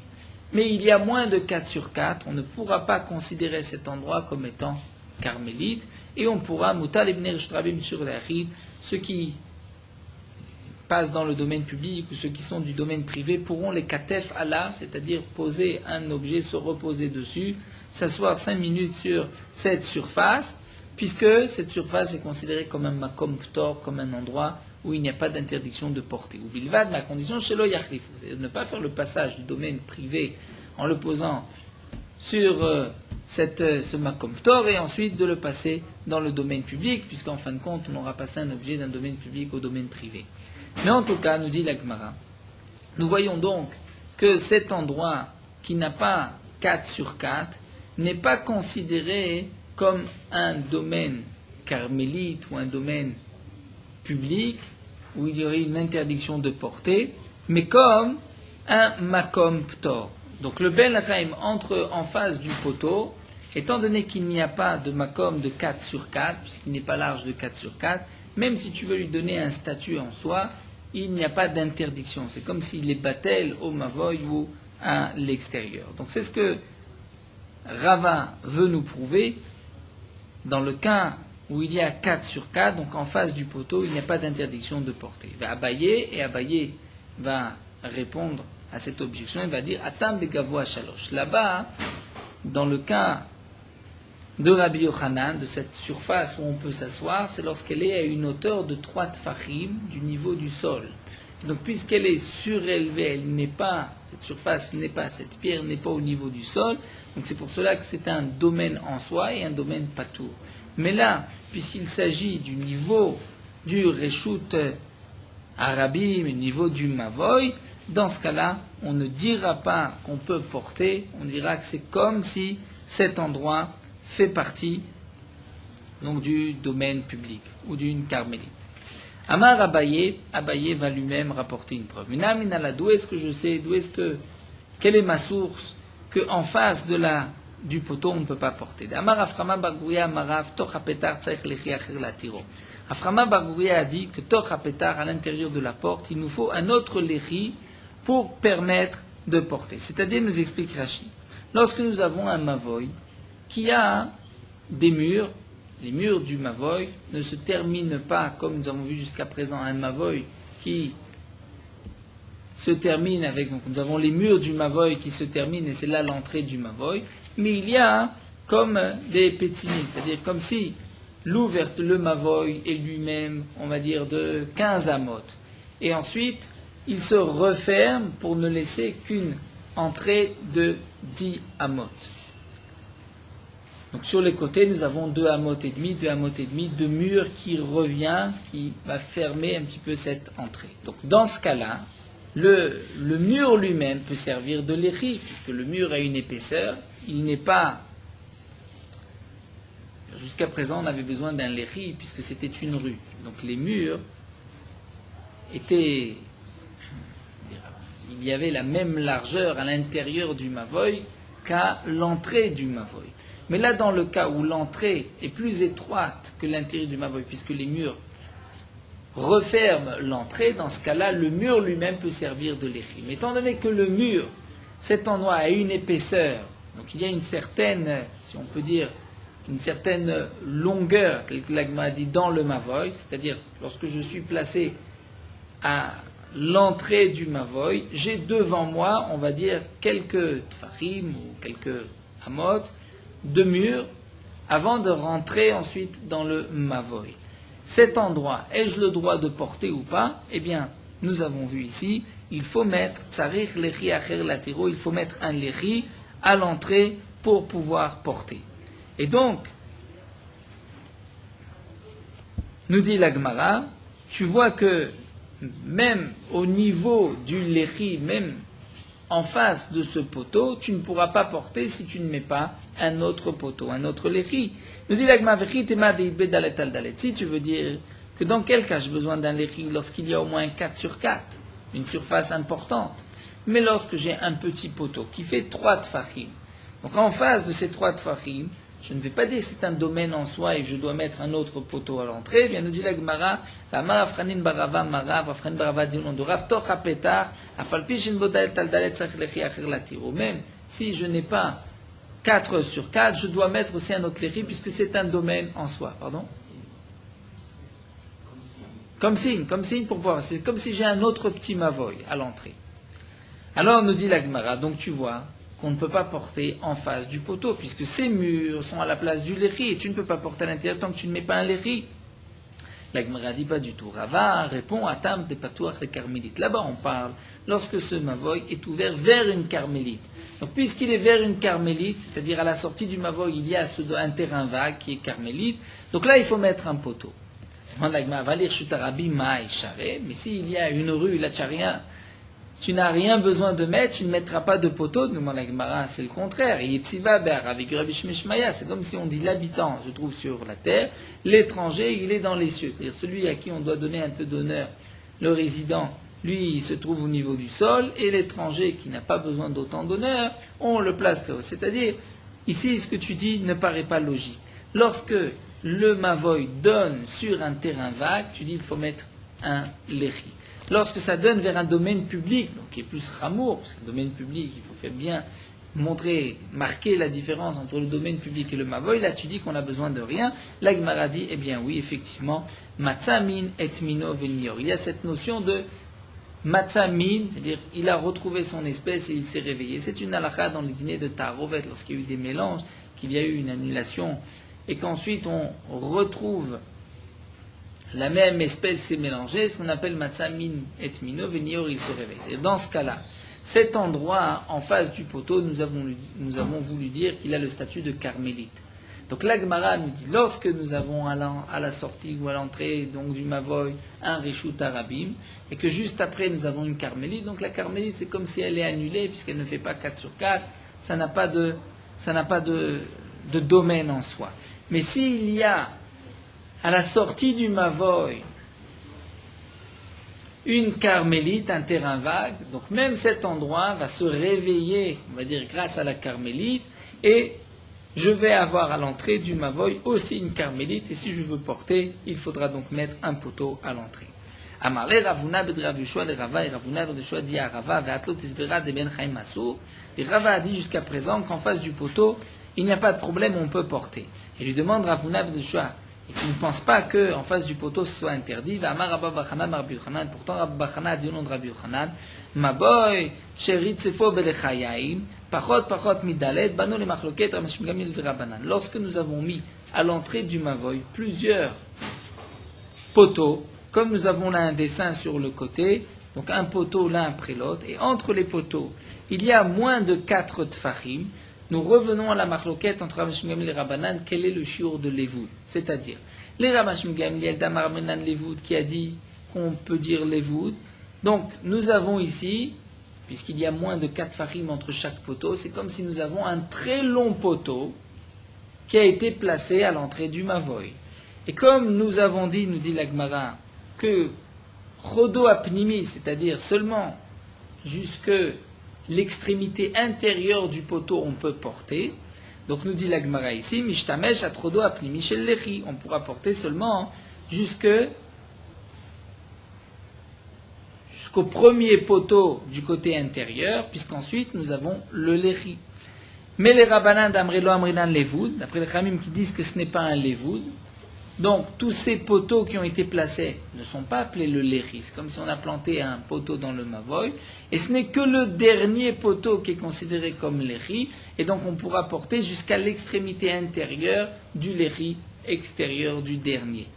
mais il y a moins de 4 sur 4, on ne pourra pas considérer cet endroit comme étant carmélite, et on pourra, mutal ibn rishtrabim sur l'achid, ceux qui passent dans le domaine public ou ceux qui sont du domaine privé pourront les katef Allah, c'est-à-dire poser un objet, se reposer dessus, s'asseoir 5 minutes sur cette surface, puisque cette surface est considérée comme un makom ptor, comme un endroit où il n'y a pas d'interdiction de porter. Ou bilvad, mais à condition chez lo yachlif, ne pas faire le passage du domaine privé en le posant sur ce makom ptor et ensuite de le passer dans le domaine public, puisqu'en fin de compte, on aura passé un objet d'un domaine public au domaine privé. Mais en tout cas, nous dit la Gemara, nous voyons donc que cet endroit qui n'a pas 4 sur 4 n'est pas considéré comme un domaine carmélite ou un domaine public où il y aurait une interdiction de porter, mais comme un makom ptor. Donc le Ben Hachaim entre en face du poteau, étant donné qu'il n'y a pas de makom de 4 sur 4, puisqu'il n'est pas large de 4 sur 4, même si tu veux lui donner un statut en soi, il n'y a pas d'interdiction. C'est comme s'il est batel au mavoy ou à l'extérieur. Donc c'est ce que Rava veut nous prouver dans le cas où il y a 4 sur 4, donc en face du poteau, il n'y a pas d'interdiction de porter. Il va Abaye, et Abaye va répondre à cette objection, il va dire Atam begavo shalosh. Là-bas, dans le cas de Rabbi Yochanan, de cette surface où on peut s'asseoir, c'est lorsqu'elle est à une hauteur de 3 tfachim du niveau du sol. Donc puisqu'elle est surélevée, elle n'est pas, cette surface n'est pas, cette pierre n'est pas au niveau du sol, donc c'est pour cela que c'est un domaine en soi et un domaine patour. Mais là, puisqu'il s'agit du niveau du Reshut Arabim, du niveau du Mavoy, dans ce cas-là, on ne dira pas qu'on peut porter, on dira que c'est comme si cet endroit fait partie donc, du domaine public ou d'une carmélite. Amar Abaye, Abaye va lui-même rapporter une preuve. D'où est-ce que je sais, quelle est ma source, qu'en face du poteau, on ne peut pas porter. Amar Aframa Bargouria, Amarav, Toch Hapetar, Tsaich Lechi Acher Latiro. Aframa Bargouria a dit que Toch Hapetar, à l'intérieur de la porte, il nous faut un autre lechi pour permettre de porter. C'est-à-dire, nous explique Rashi, lorsque nous avons un mavoy qui a des murs, les murs du mavoy ne se terminent pas comme nous avons vu jusqu'à présent un mavoy qui se termine avec, donc nous avons les murs du mavoy qui se terminent et c'est là l'entrée du mavoy, mais il y a comme des pétimides, c'est-à-dire comme si le mavoy est lui-même, on va dire, de 15 amot. Et ensuite, il se referme pour ne laisser qu'une entrée de 10 amot. Donc sur les côtés, nous avons 2 amot et demi, de mur qui revient, qui va fermer un petit peu cette entrée. Donc dans ce cas-là, le mur lui-même peut servir de léchi, puisque le mur a une épaisseur, il n'est pas... Jusqu'à présent, on avait besoin d'un léchi, puisque c'était une rue. Donc les murs étaient... Il y avait la même largeur à l'intérieur du mavoy qu'à l'entrée du mavoy. Mais là, dans le cas où l'entrée est plus étroite que l'intérieur du mavoy, puisque les murs referment l'entrée, dans ce cas-là, le mur lui-même peut servir de léchi. Mais étant donné que le mur, cet endroit a une épaisseur, donc il y a une certaine, si on peut dire, une certaine longueur, tel que l'Agma dit, dans le mavoy, c'est-à-dire lorsque je suis placé à l'entrée du mavoy, j'ai devant moi, on va dire, quelques tfachim ou quelques amot de mur avant de rentrer ensuite dans le mavoy. Cet endroit, ai-je le droit de porter ou pas? Eh bien, nous avons vu ici, il faut mettre tsarich lechi acher latiro, il faut mettre un lechi à l'entrée pour pouvoir porter. Et donc, nous dit la Gemara, tu vois que même au niveau du lechi, même en face de ce poteau, tu ne pourras pas porter si tu ne mets pas un autre poteau, un autre lechi. Nous dit la Gemara, si tu veux dire que dans quel cas j'ai besoin d'un lechi lorsqu'il y a au moins 4 sur 4, une surface importante, mais lorsque j'ai un petit poteau qui fait 3 tfachim, donc en face de ces 3 tfachim, je ne vais pas dire que c'est un domaine en soi et que je dois mettre un autre poteau à l'entrée. Bien nous dit la Gemara, même si je n'ai pas 4 sur 4, je dois mettre aussi un autre lechi puisque c'est un domaine en soi. Pardon? Comme signe pour pouvoir. C'est comme si j'ai un autre petit mavoy à l'entrée. Alors nous dit la Gemara, donc tu vois qu'on ne peut pas porter en face du poteau, puisque ces murs sont à la place du lechi, et tu ne peux pas porter à l'intérieur tant que tu ne mets pas un lechi. La Gemara dit pas du tout. Rava répond à Tam de Patouach les Carmélites. Là-bas on parle lorsque ce mavoy est ouvert vers une carmélite. Donc puisqu'il est vers une carmélite, c'est-à-dire à la sortie du mavoy, il y a un terrain vague qui est carmélite, donc là il faut mettre un poteau. Mais s'il y a une rue, là tu n'as rien besoin de mettre, tu ne mettras pas de poteau. Demande la Gemara, c'est le contraire. C'est comme si on dit l'habitant se trouve sur la terre, l'étranger il est dans les cieux. C'est-à-dire celui à qui on doit donner un peu d'honneur, le résident, lui il se trouve au niveau du sol, et l'étranger qui n'a pas besoin d'autant d'honneur, on le place très haut. C'est-à-dire, ici ce que tu dis ne paraît pas logique. Lorsque le mavoy donne sur un terrain vague, tu dis il faut mettre un léchi. Lorsque ça donne vers un domaine public, donc qui est plus ramour, parce que le domaine public, il faut faire bien marquer la différence entre le domaine public et le mavoy, là tu dis qu'on a besoin de rien. La Gemara dit, eh bien oui, effectivement, matzamin et mino venior. Il y a cette notion de matzamin, c'est-à-dire il a retrouvé son espèce et il s'est réveillé. C'est une halakha dans le dîner de Tarovet, lorsqu'il y a eu des mélanges, qu'il y a eu une annulation, et qu'ensuite on retrouve la même espèce s'est mélangée, ce qu'on appelle matzamin et mino, venior, il se réveille. Et dans ce cas-là, cet endroit en face du poteau, nous avons voulu dire qu'il a le statut de carmélite. Donc la Gemara nous dit, lorsque nous avons à la sortie ou à l'entrée donc du mavoy un reshut arabim, et que juste après nous avons une carmélite, donc la carmélite c'est comme si elle est annulée puisqu'elle ne fait pas 4 sur 4, ça n'a pas de domaine en soi. Mais s'il y a à la sortie du mavoy une carmélite, un terrain vague, donc même cet endroit va se réveiller, on va dire grâce à la carmélite, et je vais avoir à l'entrée du mavoy aussi une carmélite, et si je veux porter, il faudra donc mettre un poteau à l'entrée. Amarle Ravuna bed Rav Yoshua le Rava, et Ravuna bed Yoshua dit à Rava, ve'atlot isbera de ben Chaim Asur, et Rava a dit jusqu'à présent qu'en face du poteau, il n'y a pas de problème, on peut porter. Il lui demande Ravuna bed Yoshua, et qui ne pense pas qu'en face du poteau ce soit interdit. Pourtant Rabbi Bachana a dit au nom de Rabbi Yochanan, Maboy, Sheritzefo Belechayim, Pachot Midalet, Bano le Machloket, Rameshim Gamil Verabanan. Lorsque nous avons mis à l'entrée du Mavoy plusieurs poteaux, comme nous avons là un dessin sur le côté, donc un poteau l'un après l'autre, et entre les poteaux, il y a moins de 4 tfachim, nous revenons à la marloquette entre Rameshim Gamil et Rabanan, quel est le shiur de Levoud? C'est-à-dire, les Rameshim Gamil, Damar Menan Levoud qui a dit qu'on peut dire Levoud. Donc, nous avons ici, puisqu'il y a moins de 4 farim entre chaque poteau, c'est comme si nous avons un très long poteau qui a été placé à l'entrée du Mavoy. Et comme nous avons dit, nous dit la Gemara, que Chodo Apnimi, c'est-à-dire seulement jusque l'extrémité intérieure du poteau, on peut porter. Donc nous dit la Gemara ici, Mishtamesh atrodo apnimi shel lechi. On pourra porter seulement jusqu'au premier poteau du côté intérieur, puisqu'ensuite nous avons le lechi. Mais les rabbanan d'Amrelo Amrinan Levoud, d'après les Khamim qui disent que ce n'est pas un Levoud, donc tous ces poteaux qui ont été placés ne sont pas appelés le lechi. C'est comme si on a planté un poteau dans le mavoy, et ce n'est que le dernier poteau qui est considéré comme lechi, et donc on pourra porter jusqu'à l'extrémité intérieure du lechi extérieur du dernier.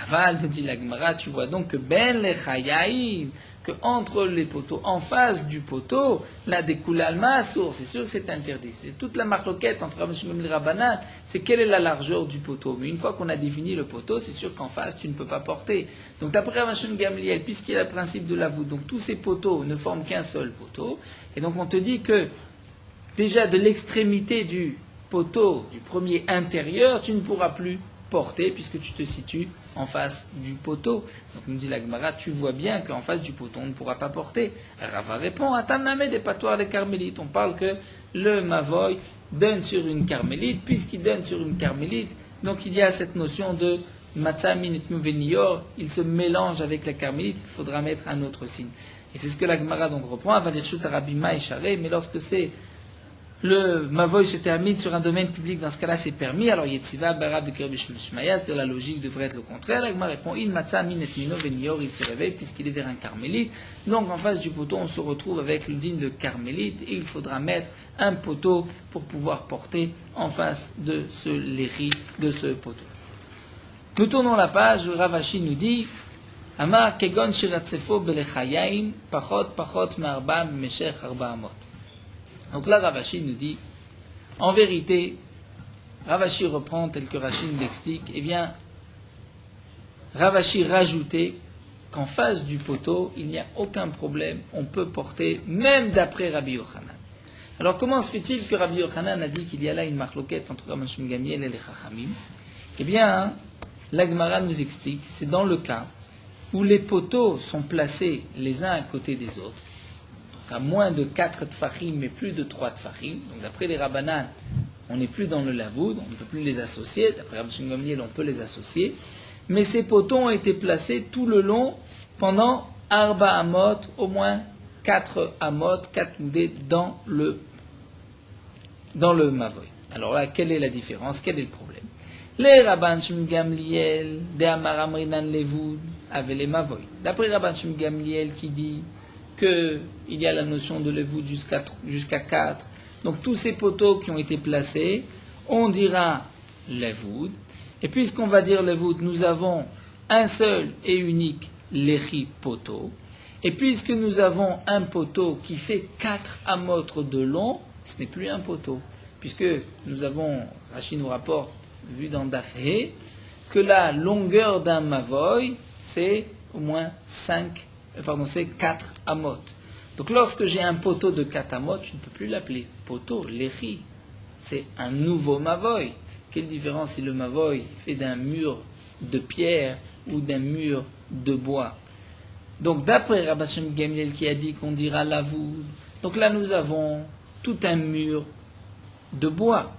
Aval, dit la Gemara, tu vois donc que ben lechayaïn, que entre les poteaux, en face du poteau, là découle alma sourd, c'est sûr que c'est interdit. C'est toute la marloquette entre Rameshim et Rabbanan, c'est quelle est la largeur du poteau. Mais une fois qu'on a défini le poteau, c'est sûr qu'en face, tu ne peux pas porter. Donc d'après Rameshim Gamliel, puisqu'il y a le principe de la voûte, donc tous ces poteaux ne forment qu'un seul poteau, et donc on te dit que déjà de l'extrémité du poteau, du premier intérieur, tu ne pourras plus porter puisque tu te situes en face du poteau. Donc nous dit la Gemara, tu vois bien qu'en face du poteau on ne pourra pas porter. Rava répond, Atamname des patoires des carmélites. On parle que le Mavoy donne sur une carmélite, puisqu'il donne sur une carmélite, donc il y a cette notion de Matzah Minit Muvenior, il se mélange avec la carmélite, il faudra mettre un autre signe. Et c'est ce que la Gemara donc reprend, Valirshut Arabima et Charé, mais lorsque c'est le Mavoy se termine sur un domaine public, dans ce cas-là c'est permis, alors Yetziva, Barab de Kirbishmishmaya, c'est la logique devrait être le contraire. La Gemara répond, In Matzah Minet Mino Venior, il se réveille puisqu'il est vers un carmélite, donc en face du poteau on se retrouve avec le digne de carmélite, et il faudra mettre un poteau pour pouvoir porter en face de ce léri, de ce poteau. Nous tournons la page, Ravashi nous dit, Amar kegon shiratzefo belechayim pachot me'arba meshech arba amot. Donc là, Rav Ashi nous dit, en vérité, Rav Ashi reprend tel que Rashi nous l'explique, eh bien, Rav Ashi rajoutait qu'en face du poteau, il n'y a aucun problème, on peut porter, même d'après Rabbi Yochanan. Alors comment se fait-il que Rabbi Yochanan a dit qu'il y a là une marloquette entre Rabban Shimon Gamliel et les Chachamim? Eh bien, la Gemara nous explique, c'est dans le cas où les poteaux sont placés les uns à côté des autres, donc à moins de 4 tfachim, mais plus de 3 tfachim, donc d'après les Rabbanan, on n'est plus dans le lavoud, on ne peut plus les associer, d'après Rabban Shimon Gamliel, on peut les associer, mais ces poteaux ont été placés tout le long, pendant Arba Amot, au moins 4 Amot, 4 moudés dans le Mavoy. Alors là, quelle est la différence? Quel est le problème? Les Rabban Shimon Gamliel, de Amar Amrinan Levoud, avaient les Mavoy. D'après Rabban Shimon Gamliel qui dit qu'il y a la notion de Levoud jusqu'à 4, donc tous ces poteaux qui ont été placés, on dira Levoud. Et puisqu'on va dire Levoud, nous avons un seul et unique Lechi poteau. Et puisque nous avons un poteau qui fait 4 amotres de long, ce n'est plus un poteau. Puisque nous avons, Rashi nous rapporte, vu dans Dafé, que la longueur d'un mavoy, c'est au moins 4 amotes. Donc lorsque j'ai un poteau de 4 amotes, je ne peux plus l'appeler poteau, Lechi. C'est un nouveau mavoy. Quelle différence si le mavoy fait d'un mur de pierre ou d'un mur de bois? Donc d'après Rabban Shimon Gamliel qui a dit qu'on dira lavoud, donc là nous avons tout un mur de bois.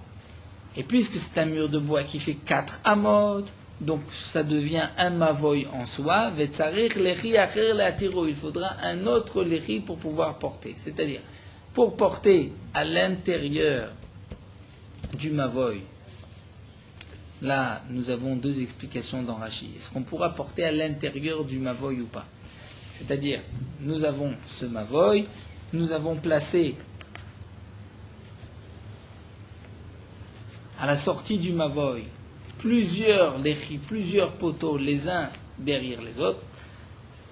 Et puisque c'est un mur de bois qui fait 4 amot, donc ça devient un mavoy en soi, il faudra un autre lechi pour pouvoir porter. C'est-à-dire, pour porter à l'intérieur du mavoy, là, nous avons 2 explications dans Rashi. Est-ce qu'on pourra porter à l'intérieur du mavoy ou pas? C'est-à-dire, nous avons ce mavoy, nous avons placé à la sortie du mavoy plusieurs lechis, plusieurs poteaux, les uns derrière les autres,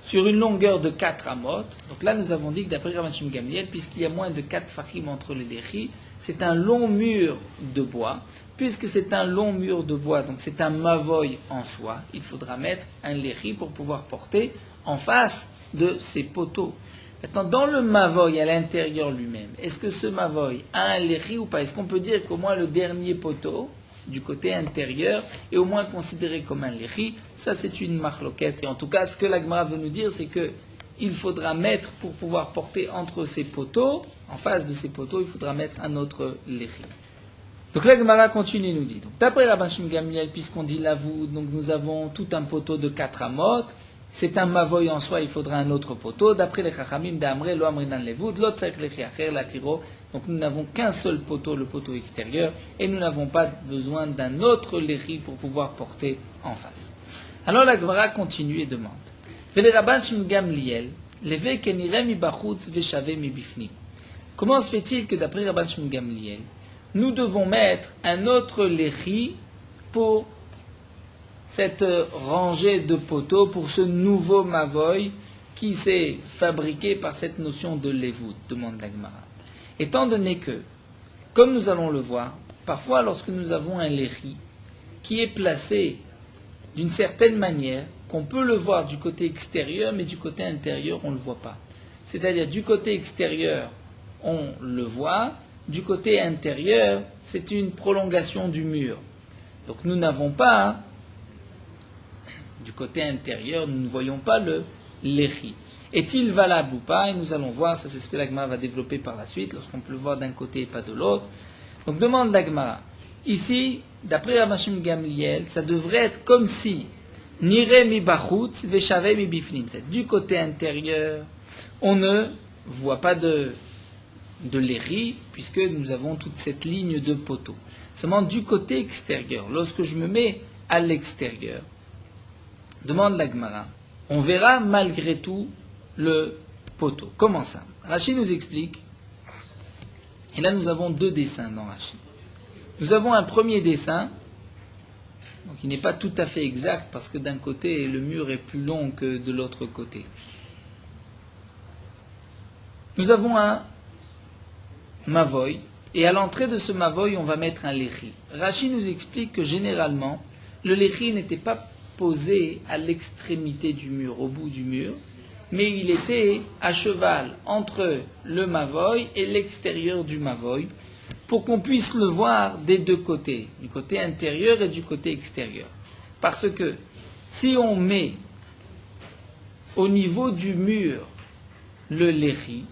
sur une longueur de 4 amot. Donc là, nous avons dit que d'après Rabban Shimon Gamliel, puisqu'il y a moins de 4 fachim entre les lechis, c'est un long mur de bois. Puisque c'est un long mur de bois, donc c'est un mavoy en soi, il faudra mettre un lechi pour pouvoir porter en face de ces poteaux. Maintenant, dans le mavoy à l'intérieur lui-même, est-ce que ce mavoy a un lechi ou pas? Est-ce qu'on peut dire qu'au moins le dernier poteau, du côté intérieur, est au moins considéré comme un lechi? Ça, c'est une marloquette. Et en tout cas, ce que la Gemara veut nous dire, c'est que il faudra mettre, pour pouvoir porter entre ces poteaux, en face de ces poteaux, il faudra mettre un autre lechi. Donc la Gemara continue et nous dit, d'après Rabban Shimon Gamliel, puisqu'on dit lavoud, donc nous avons tout un poteau de 4 amot, c'est un mavoy en soi, il faudra un autre poteau. D'après les Chachamim d'Amre, lo amrinan levoud, l'autre c'est lechi acher, la tiro. Donc nous n'avons qu'un seul poteau, le poteau extérieur, et nous n'avons pas besoin d'un autre lechi pour pouvoir porter en face. Alors la Gemara continue et demande, Vele Rabban Shimon Gamliel, leve kenire mi bachutz veshave mi bifnim. Comment se fait-il que d'après Rabban Shimon Gamliel, nous devons mettre un autre lechi pour cette rangée de poteaux, pour ce nouveau mavoy qui s'est fabriqué par cette notion de levoud, demande la Gemara. Étant donné que, comme nous allons le voir, parfois lorsque nous avons un lechi qui est placé d'une certaine manière, qu'on peut le voir du côté extérieur, mais du côté intérieur, on ne le voit pas. C'est-à-dire, du côté extérieur, on le voit, du côté intérieur, c'est une prolongation du mur. Donc nous n'avons pas, du côté intérieur, nous ne voyons pas le lechi. Est-il valable ou pas? Et nous allons voir, ça c'est ce que la Gemara va développer par la suite, lorsqu'on peut le voir d'un côté et pas de l'autre. Donc demande la Gemara. Ici, d'après Rabban Shimon Gamliel, ça devrait être comme si nire mi bachutz veshave mi bifnim. Du côté intérieur, on ne voit pas de lechi, puisque nous avons toute cette ligne de poteaux. Seulement du côté extérieur, lorsque je me mets à l'extérieur, demande la Gemara, on verra malgré tout le poteau. Comment ça? Rashi nous explique, et là nous avons 2 dessins dans Rashi. Nous avons un premier dessin Donc il n'est pas tout à fait exact parce que d'un côté le mur est plus long que de l'autre côté. Nous avons un mavoy et à l'entrée de ce mavoy on va mettre un lechi. Rashi nous explique que généralement le lechi n'était pas posé à l'extrémité du mur, au bout du mur, mais il était à cheval entre le mavoy et l'extérieur du mavoy pour qu'on puisse le voir des deux côtés, du côté intérieur et du côté extérieur. Parce que si on met au niveau du mur le lechi,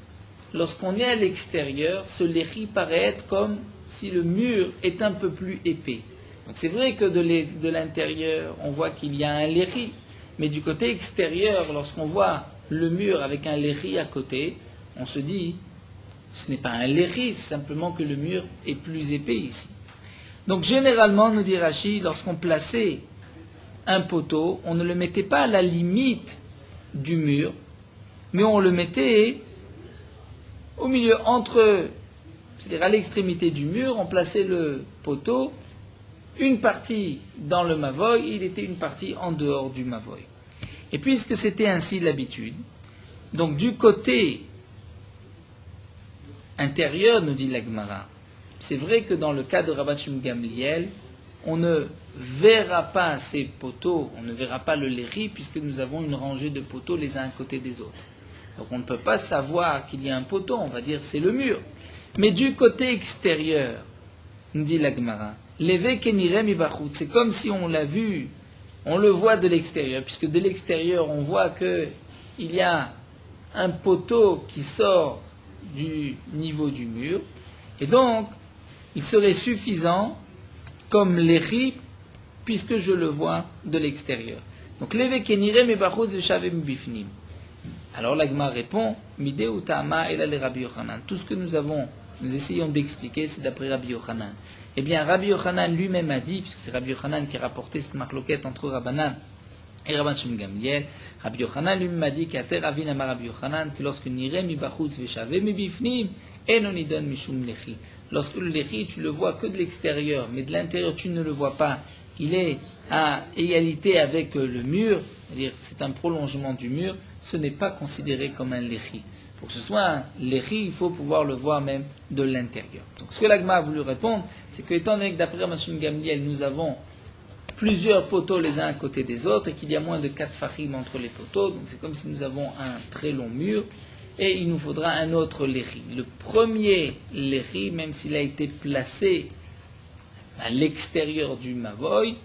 lorsqu'on est à l'extérieur, ce lechi paraît être comme si le mur est un peu plus épais. Donc c'est vrai que de l'intérieur, on voit qu'il y a un lechi, mais du côté extérieur, lorsqu'on voit le mur avec un lechi à côté, on se dit, ce n'est pas un lechi, c'est simplement que le mur est plus épais ici. Donc généralement, nous dit Rashi, lorsqu'on plaçait un poteau, on ne le mettait pas à la limite du mur, mais on le mettait au milieu, c'est-à-dire à l'extrémité du mur, on plaçait le poteau, une partie dans le mavoy, il était une partie en dehors du mavoy. Et puisque c'était ainsi l'habitude, donc du côté intérieur, nous dit la Gemara, c'est vrai que dans le cas de Rabban Shimon Gamliel, on ne verra pas ces poteaux, on ne verra pas le lechi, puisque nous avons une rangée de poteaux les uns à côté des autres. Donc on ne peut pas savoir qu'il y a un poteau, on va dire c'est le mur. Mais du côté extérieur, nous dit la Gemara, c'est comme si on l'a vu, on le voit de l'extérieur, puisque de l'extérieur on voit qu'il y a un poteau qui sort du niveau du mur, et donc il serait suffisant comme lechi, puisque je le vois de l'extérieur. Donc alors la Gemara répond, Midé ou Ta'ama et la Rabbi Yochanan. Tout ce que nous essayons d'expliquer, c'est d'après Rabbi Yochanan. Eh bien, Rabbi Yochanan lui-même a dit, puisque c'est Rabbi Yochanan qui a rapporté cette marloquette entre Rabbanan et Rabban Shimon Gamliel, Rabbi Yochanan lui-même a dit qu'Ater Ravin Amar Rabbi Yochanan, que lorsque Nire mi bachutz veshave mi bifnim, enonidon mishum lechi. Lorsque le lechi, tu le vois que de l'extérieur, mais de l'intérieur, tu ne le vois pas, il est à égalité avec le mur, c'est-à-dire c'est un prolongement du mur, ce n'est pas considéré comme un lechi. Pour que ce soit un lechi, il faut pouvoir le voir même de l'intérieur. Donc ce que l'Agma a voulu répondre, c'est que étant donné que d'après Rabban Shimon Gamliel, nous avons plusieurs poteaux les uns à côté des autres et qu'il y a moins de 4 fachim entre les poteaux, donc c'est comme si nous avons un très long mur et il nous faudra un autre lechi. Le premier lechi, même s'il a été placé à l'extérieur du mavoy,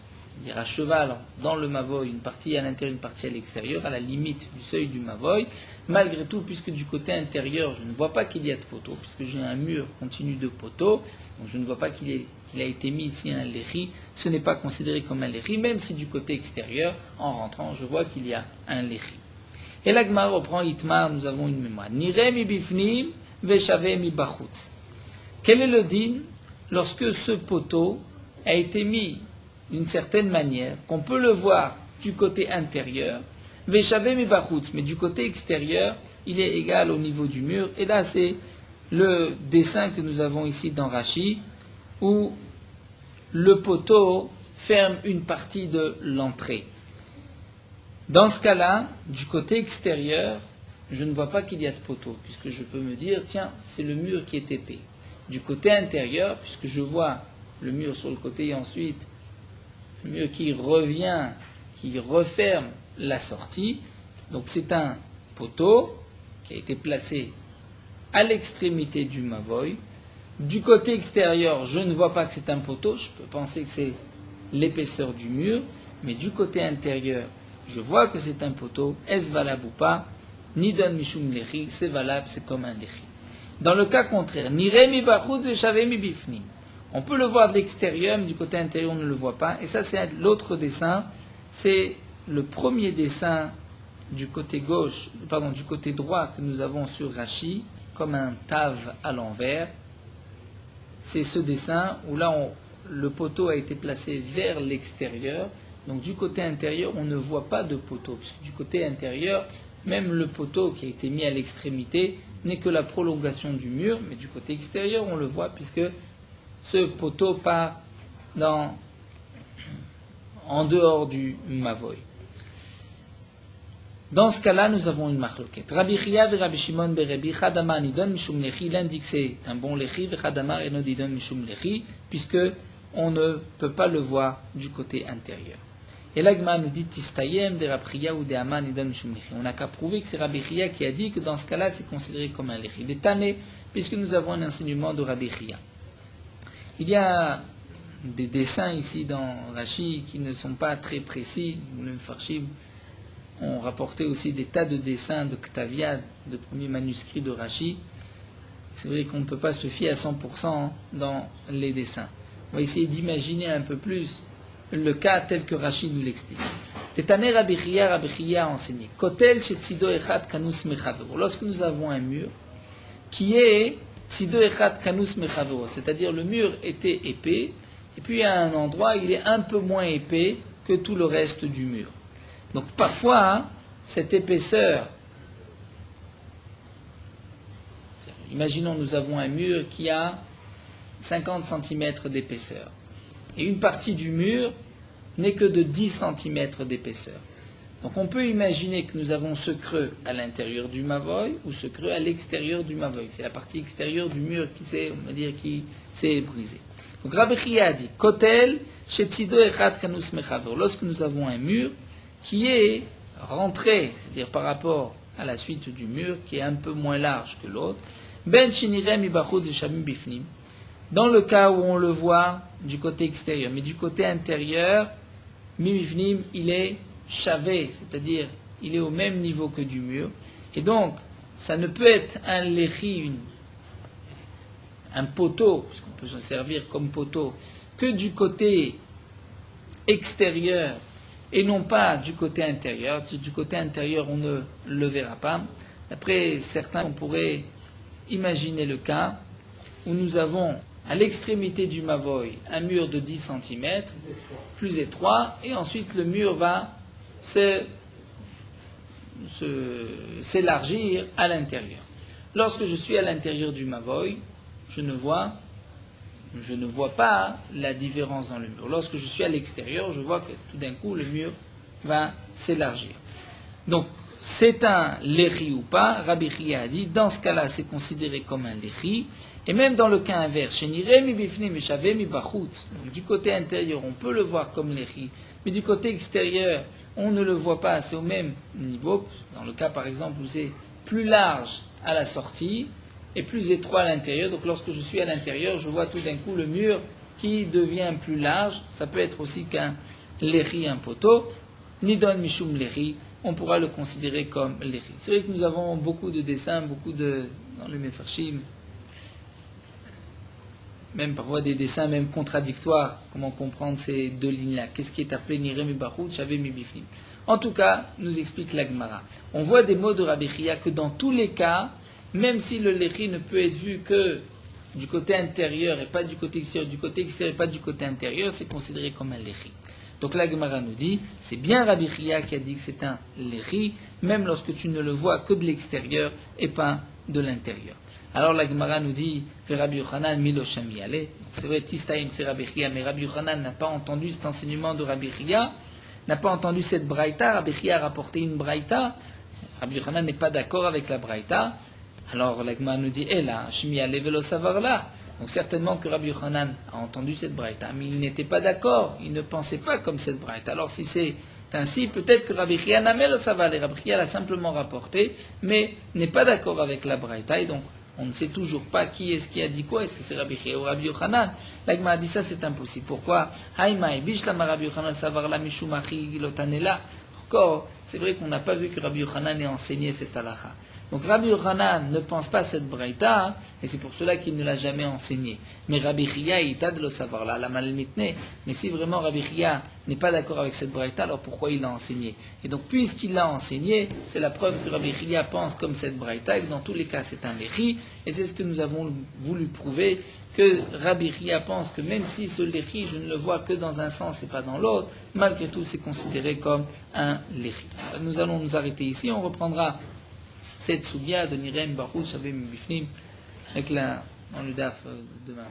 c'est-à-dire à cheval dans le mavoy, une partie à l'intérieur, une partie à l'extérieur, à la limite du seuil du mavoy, malgré tout, puisque du côté intérieur, je ne vois pas qu'il y a de poteaux, puisque j'ai un mur continu de poteaux, donc je ne vois pas qu'il a été mis ici un lechi, ce n'est pas considéré comme un lechi, même si du côté extérieur, en rentrant, je vois qu'il y a un lechi. Et la Gemara reprend Itmar, nous avons une mémoire. Nire mi bifnim veshave mi bachutz. Quel est le din lorsque ce poteau a été mis d'une certaine manière, qu'on peut le voir du côté intérieur, veshave mi bachutz, mais du côté extérieur, il est égal au niveau du mur. Et là, c'est le dessin que nous avons ici dans Rashi, où le poteau ferme une partie de l'entrée. Dans ce cas-là, du côté extérieur, je ne vois pas qu'il y a de poteau, puisque je peux me dire, tiens, c'est le mur qui est épais. Du côté intérieur, puisque je vois le mur sur le côté et ensuite le mur qui revient, qui referme la sortie, donc c'est un poteau qui a été placé à l'extrémité du mavoy. Du côté extérieur, je ne vois pas que c'est un poteau, je peux penser que c'est l'épaisseur du mur, mais du côté intérieur, je vois que c'est un poteau. Est-ce valable ou pas? Nidon mishum lechi, c'est valable, c'est comme un lechi. Dans le cas contraire, nire mi bachutz veshave mi bifnim. On peut le voir de l'extérieur, mais du côté intérieur, on ne le voit pas. Et ça, c'est l'autre dessin. C'est le premier dessin du côté gauche, du côté droit que nous avons sur Rashi, comme un tav à l'envers. C'est ce dessin où là, le poteau a été placé vers l'extérieur. Donc du côté intérieur, on ne voit pas de poteau, puisque du côté intérieur, même le poteau qui a été mis à l'extrémité n'est que la prolongation du mur, mais du côté extérieur, on le voit, puisque ce poteau part en dehors du Mavoy. Dans ce cas-là, nous avons une marloquette. Rabbi Chia et Rabbi Shimon berebi chadamar nidon mishum lechi. L'un dit que c'est un bon lechi, ve chadamar eno nidon mishum lechi, puisque on ne peut pas le voir du côté intérieur. Et l'agma nous dit tistayem de Rabbi Chia ou de Amar nidon mishum lechi. On n'a qu'à prouver que c'est Rabbi Chia qui a dit que dans ce cas-là, c'est considéré comme un lechi. Des tanné, puisque nous avons un enseignement de Rabbi Chia. Il y a des dessins ici dans Rashi qui ne sont pas très précis, le Farshim ont rapporté aussi des tas de dessins de Ktaviad, de premiers manuscrits de Rashi. C'est vrai qu'on ne peut pas se fier à 100% dans les dessins. On va essayer d'imaginer un peu plus le cas tel que Rashi nous l'explique. Tetaner Rabbi Chia a enseigné. Kotel shetzido echad kanus mechavero. Lorsque nous avons un mur qui est tzido echad kanus mechavero, c'est-à-dire le mur était épais, et puis à un endroit il est un peu moins épais que tout le reste du mur. Donc parfois, cette épaisseur, imaginons nous avons un mur qui a 50 cm d'épaisseur, et une partie du mur n'est que de 10 cm d'épaisseur. Donc on peut imaginer que nous avons ce creux à l'intérieur du Mavoy ou ce creux à l'extérieur du Mavoy. C'est la partie extérieure du mur qui s'est brisée. Donc Rabbi Chia a dit, Kotel, shetzido echad kanus mechaver. Lorsque nous avons un mur qui est rentré, c'est-à-dire par rapport à la suite du mur, qui est un peu moins large que l'autre, ben shinirem ibachut zeshamim bifnim, dans le cas où on le voit du côté extérieur, mais du côté intérieur, mibifnim, il est chavé, c'est-à-dire il est au même niveau que du mur, et donc ça ne peut être un lechi, un poteau, puisqu'on peut s'en servir comme poteau, que du côté extérieur, et non pas du côté intérieur. Du côté intérieur, on ne le verra pas. Après, certains, on pourrait imaginer le cas où nous avons à l'extrémité du Mavoy un mur de 10 cm, plus étroit, et ensuite le mur va s'élargir à l'intérieur. Lorsque je suis à l'intérieur du Mavoy, je ne vois pas la différence dans le mur. Lorsque je suis à l'extérieur, je vois que tout d'un coup, le mur va s'élargir. Donc, c'est un lechi ou pas. Rabbi Chia a dit, dans ce cas-là, c'est considéré comme un lechi. Et même dans le cas inverse, du côté intérieur, on peut le voir comme lechi, mais du côté extérieur, on ne le voit pas, c'est au même niveau. Dans le cas, par exemple, où c'est plus large à la sortie, et plus étroit à l'intérieur. Donc lorsque je suis à l'intérieur, je vois tout d'un coup le mur qui devient plus large. Ça peut être aussi qu'un lechi, un poteau. Nidon mishum lechi, on pourra le considérer comme lechi. C'est vrai que nous avons beaucoup de dessins, dans les mefarshim, même parfois des dessins même contradictoires. Comment comprendre ces deux lignes-là? Qu'est-ce qui est appelé nirem ibachut, shavé mibifnim? En tout cas, nous explique la Gemara. On voit des mots de Rabbi Chia que dans tous les cas, même si le lechi ne peut être vu que du côté intérieur et pas du côté extérieur et pas du côté intérieur, c'est considéré comme un lechi. Donc la Gemara nous dit, c'est bien Rabbi Chia qui a dit que c'est un lechi, même lorsque tu ne le vois que de l'extérieur et pas de l'intérieur. Alors la Gemara nous dit, Rabbi Yochanan milo shami ale. C'est vrai, Tistaim c'est Rabbi Chia, mais Rabbi Yochanan n'a pas entendu cet enseignement de Rabbi Chia, n'a pas entendu cette braïta. Rabbi Chia a rapporté une braïta. Rabbi Yochanan n'est pas d'accord avec la braïta. Alors l'Agma nous dit, là, Shmi ale velo savar là. Donc certainement que Rabbi Yochanan a entendu cette braïta, mais il n'était pas d'accord, il ne pensait pas comme cette braïta. Alors si c'est ainsi, peut-être que Rabbi Chia n'a le savar, et Rabbi Chia l'a simplement rapporté, mais n'est pas d'accord avec la braïta, et donc on ne sait toujours pas qui est-ce qui a dit quoi, est-ce que c'est Rabbi Chia ou Rabbi Yochanan. L'Agma a dit ça, c'est impossible. Pourquoi? Haïmaï, bishlama Rabbi Yochanan savar la mishumachi lotanela. Encore, c'est vrai qu'on n'a pas vu que Rabbi Yochanan ait enseigné cette halakha. Donc Rabbi Yochanan ne pense pas cette braïta, et c'est pour cela qu'il ne l'a jamais enseigné. Mais Rabbi Chia, il t'a de le savoir là, la malmitne. Mais si vraiment Rabbi Chia n'est pas d'accord avec cette braïta, alors pourquoi il l'a enseigné? Et donc puisqu'il l'a enseigné, c'est la preuve que Rabbi Chia pense comme cette braïta, et que dans tous les cas c'est un lechi, et c'est ce que nous avons voulu prouver, que Rabbi Chia pense que même si ce lechi, je ne le vois que dans un sens et pas dans l'autre, malgré tout c'est considéré comme un lechi. Nous allons nous arrêter ici, on reprendra cette soubia de Nirem Baruch Shavim Bifnim avec dans le daf demain.